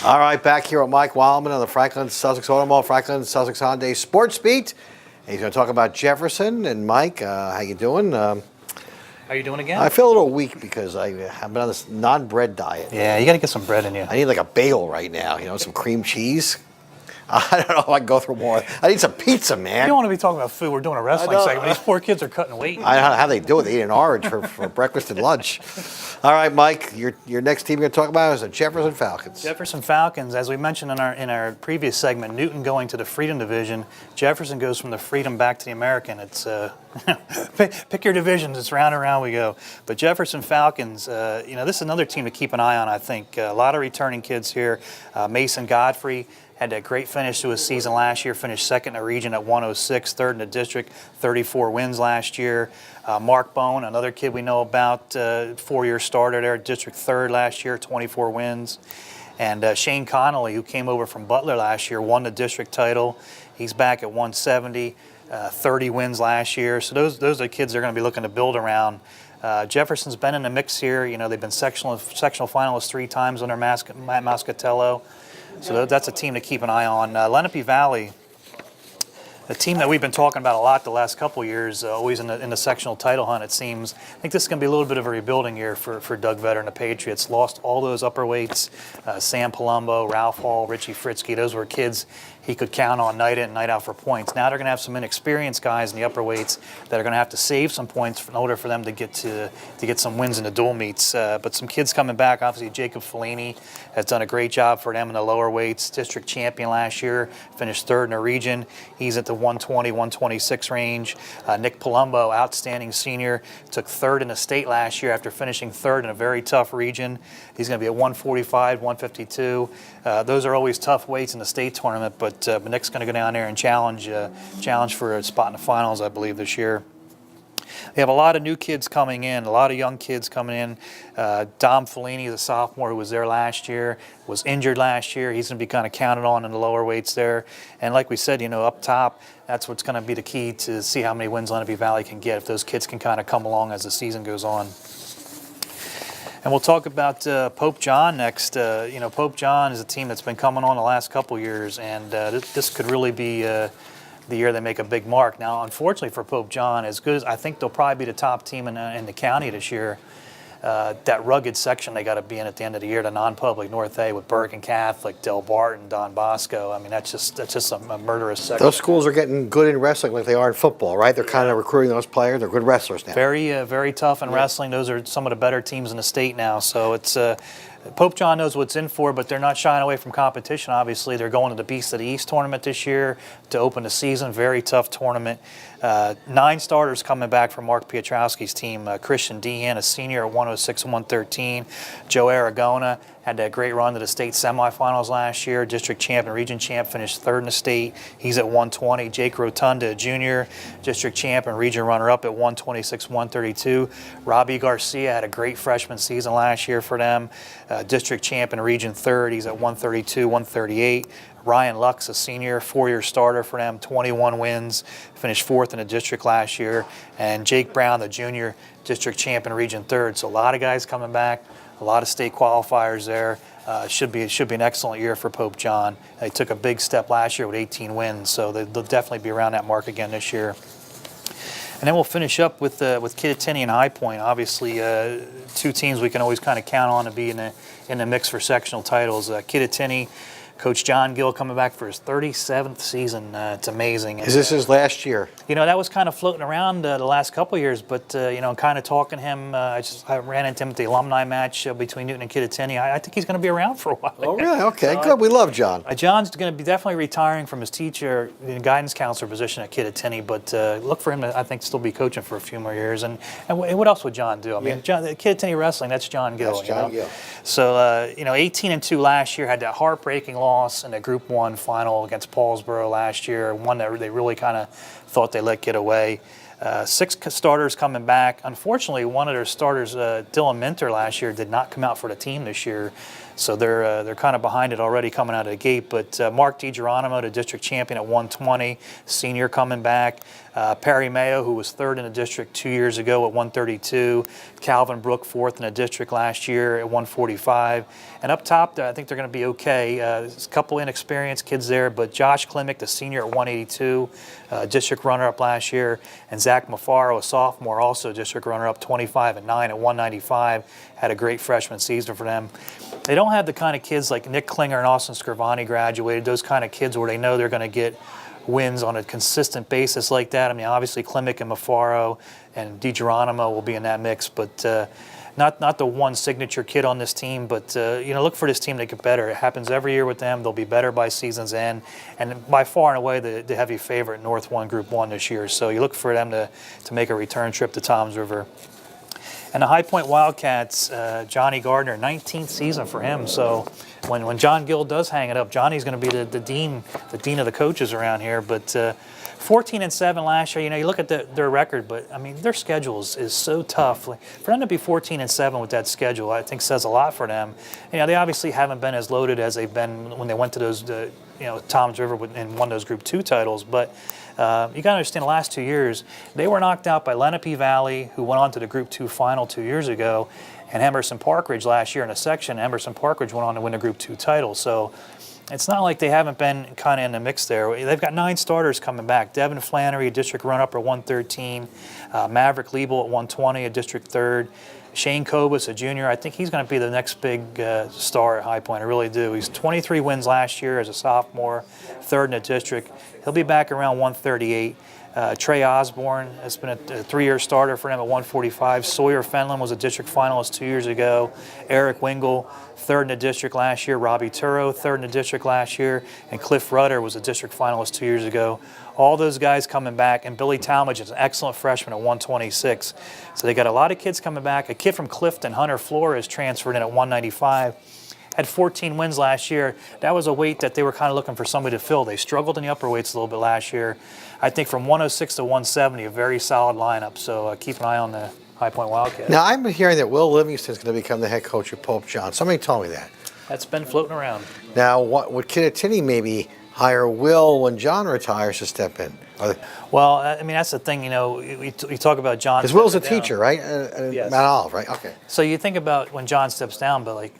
All right, back here with Mike Weilamann on the Franklin Sussex Automall, Franklin Sussex Hyundai Sports Beat. And he's going to talk about Jefferson. And Mike, how you doing? How you doing again? I feel a little weak because I've been on this non-bread diet. Yeah, you got to get some bread in you. I need like a bagel right now, some cream cheese. I don't know if I can go through more. I need some pizza, man. You don't want to be talking about food. We're doing a wrestling segment. These poor kids are cutting weight. I don't know how they do it. They eat an orange for breakfast and lunch. All right, Mike, your next team you're going to talk about is the Jefferson Falcons. Jefferson Falcons, as we mentioned in our previous segment, Newton going to the Freedom Division. Jefferson goes from the Freedom back to the American. It's pick your divisions. It's round and round we go. But Jefferson Falcons, this is another team to keep an eye on, I think. A lot of returning kids here. Mason Godfrey had a great finish to his season last year, finished second in the region at 106, third in the district, 34 wins last year. Mark Bone, another kid we know about, 4-year starter there, district third last year, 24 wins. And Shane Connolly, who came over from Butler last year, won the district title. He's back at 170, 30 wins last year. So those are the kids they're going to be looking to build around. Jefferson's been in the mix here. They've been sectional finalists 3 times under Matt Mascatello. So that's a team to keep an eye on. Lenape Valley, a team that we've been talking about a lot the last couple of years, always in the sectional title hunt, it seems. I think this is going to be a little bit of a rebuilding year for Doug Vetter and the Patriots. Lost all those upper weights, Sam Palumbo, Ralph Hall, Richie Fritzke. Those were kids he could count on night in and night out for points. Now they're going to have some inexperienced guys in the upper weights that are going to have to save some points in order for them to get some wins in the dual meets. But some kids coming back. Obviously, Jacob Fellini has done a great job for them in the lower weights. District champion last year, finished third in the region. He's at the 120, 126 range. Nick Palumbo, outstanding senior, took third in the state last year after finishing third in a very tough region. He's going to be at 145, 152. Those are always tough weights in the state tournament, but Nick's going to go down there and challenge for a spot in the finals, I believe, this year. They have a lot of new kids coming in, a lot of young kids coming in. Dom Fellini, the sophomore who was there last year, was injured last year. He's going to be kind of counted on in the lower weights there. And like we said, up top, that's what's going to be the key to see how many wins Lenape Valley can get if those kids can kind of come along as the season goes on. And we'll talk about Pope John next. Pope John is a team that's been coming on the last couple years, and this could really be the year they make a big mark. Now, unfortunately for Pope John, as good as I think they'll probably be the top team in the county this year, that rugged section they got to be in at the end of the year, the non-public North A with Bergen Catholic, Del Barton, Don Bosco. I mean, that's just a murderous section. Those schools are getting good in wrestling like they are in football, right? They're kind of recruiting those players. They're good wrestlers now. Very tough in wrestling. Those are some of the better teams in the state now. So it's Pope John knows what's in for, but they're not shying away from competition, obviously. They're going to the Beast of the East tournament this year to open the season. Very tough tournament. 9 starters coming back from Mark Piotrowski's team. Christian Dehan, a senior at 106 and 113. Joe Aragona had that great run to the state semifinals last year. District champ and region champ, finished third in the state. He's at 120. Jake Rotunda, a junior, district champ and region runner-up at 126, 132. Robbie Garcia had a great freshman season last year for them. District champ and region third. He's at 132, 138. Ryan Lux, a senior, 4-year starter for them, 21 wins, finished fourth in the district last year. And Jake Brown, the junior, district champ and region third. So a lot of guys coming back, a lot of state qualifiers there. Should be an excellent year for Pope John. They took a big step last year with 18 wins, so they'll definitely be around that mark again this year. And then we'll finish up with Kittatinny and High Point. Obviously, 2 teams we can always kind of count on to be in the mix for sectional titles. Kittatinny, Coach John Gill coming back for his 37th season. It's amazing. Is this his last year? That was kind of floating around the last couple of years, but, kind of talking to him, I ran into him at the alumni match between Newton and Kittatinny. I think he's going to be around for a while. Oh, really? Okay, good. We love John. John's going to be definitely retiring from his teacher and guidance counselor position at Kittatinny, but look for him to, I think, still be coaching for a few more years. And what else would John do? I mean, Kittatinny wrestling, that's John Gill. That's John Gill. So, 18-2 last year, had that heartbreaking loss in the Group 1 final against Paulsboro last year, one that they really kind of thought they let get away. 6 starters coming back. Unfortunately, one of their starters, Dylan Minter, last year did not come out for the team this year. So they're kind of behind it already coming out of the gate. But Mark DiGeronimo, the district champion at 120, senior coming back. Perry Mayo, who was third in the district 2 years ago at 132. Calvin Brook, fourth in the district last year at 145. And up top, I think they're going to be okay. There's a couple inexperienced kids there, but Josh Klimek, the senior at 182, district runner-up last year, and Zach Mafaro, a sophomore, also district runner-up, 25 and 9 at 195, had a great freshman season for them. They don't have the kind of kids like Nick Klinger and Austin Scrivani graduated, those kind of kids where they know they're going to get wins on a consistent basis like that. I mean, obviously Klimek and Mafaro and DiGeronimo will be in that mix, but not the one signature kid on this team. But look for this team to get better. It happens every year with them. They'll be better by season's end, and by far and away the heavy favorite, North 1 Group 1 this year. So you look for them to make a return trip to Toms River. And the High Point Wildcats, Johnny Gardner, 19th season for him. So when John Gill does hang it up, Johnny's going to be the dean of the coaches around here. But 14 and 7 last year. You look at their record, but I mean their schedule is so tough. Like, for them to be 14 and 7 with that schedule, I think says a lot for them. They obviously haven't been as loaded as they've been when they went to those Toms River and won those Group 2 titles, but. You got to understand the last 2 years, they were knocked out by Lenape Valley, who went on to the Group 2 final 2 years ago, and Emerson Parkridge last year in a section. Emerson Parkridge went on to win a Group 2 title. So it's not like they haven't been kind of in the mix there. They've got 9 starters coming back. Devin Flannery, a district run-up at 113. Maverick Liebel at 120, a district third. Shane Kobus, a junior, I think he's going to be the next big star at High Point. I really do. He's 23 wins last year as a sophomore, third in the district. He'll be back around 138. Trey Osborne has been a 3-year starter for him at 145. Sawyer Fenlon was a district finalist 2 years ago. Eric Wingle, third in the district last year. Robbie Turo, third in the district last year. And Cliff Rudder was a district finalist 2 years ago. All those guys coming back, and Billy Talmadge is an excellent freshman at 126. So they got a lot of kids coming back. A kid from Clifton, Hunter Flores, transferred in at 195. Had 14 wins last year. That was a weight that they were kind of looking for somebody to fill. They struggled in the upper weights a little bit last year. I think from 106 to 170, a very solid lineup. So keep an eye on the High Point Wildcats. Now, I've been hearing that Will Livingston's going to become the head coach of Pope John. Somebody told me that. That's been floating around. Now, would Kittatinny maybe hire Will when John retires to step in? Well, I mean, that's the thing, you talk about John. Because Will's a stepping down. teacher, right? Yes. Mount Olive, right? Okay. So you think about when John steps down, but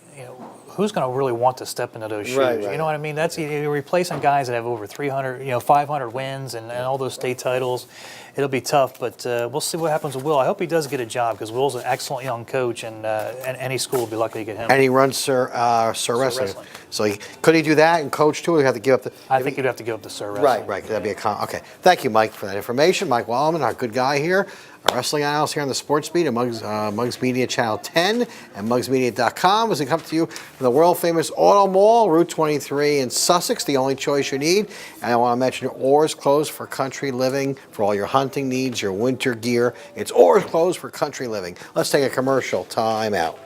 who's going to really want to step into those shoes? Right. You know what I mean? That's you're replacing guys that have over 300, 500 wins and all those state titles. It'll be tough, but we'll see what happens with Will. I hope he does get a job because Will's an excellent young coach, and any school will be lucky to get him. And he runs Sir Wrestling. So could he do that and coach too? Or he'd have to give up the. I think he'd have to give up the Sir Wrestling. Right. That'd be okay. Thank you, Mike, for that information. Mike Weilamann, our good guy here. Our wrestling analyst here on the Sports Beat at Mugs Media Channel 10 and mugsmedia.com as we come to you from the world-famous Auto Mall, Route 23 in Sussex, the only choice you need. And I want to mention Orr's Clothes for Country Living for all your hunting needs, your winter gear. It's Orr's Clothes for Country Living. Let's take a commercial time out.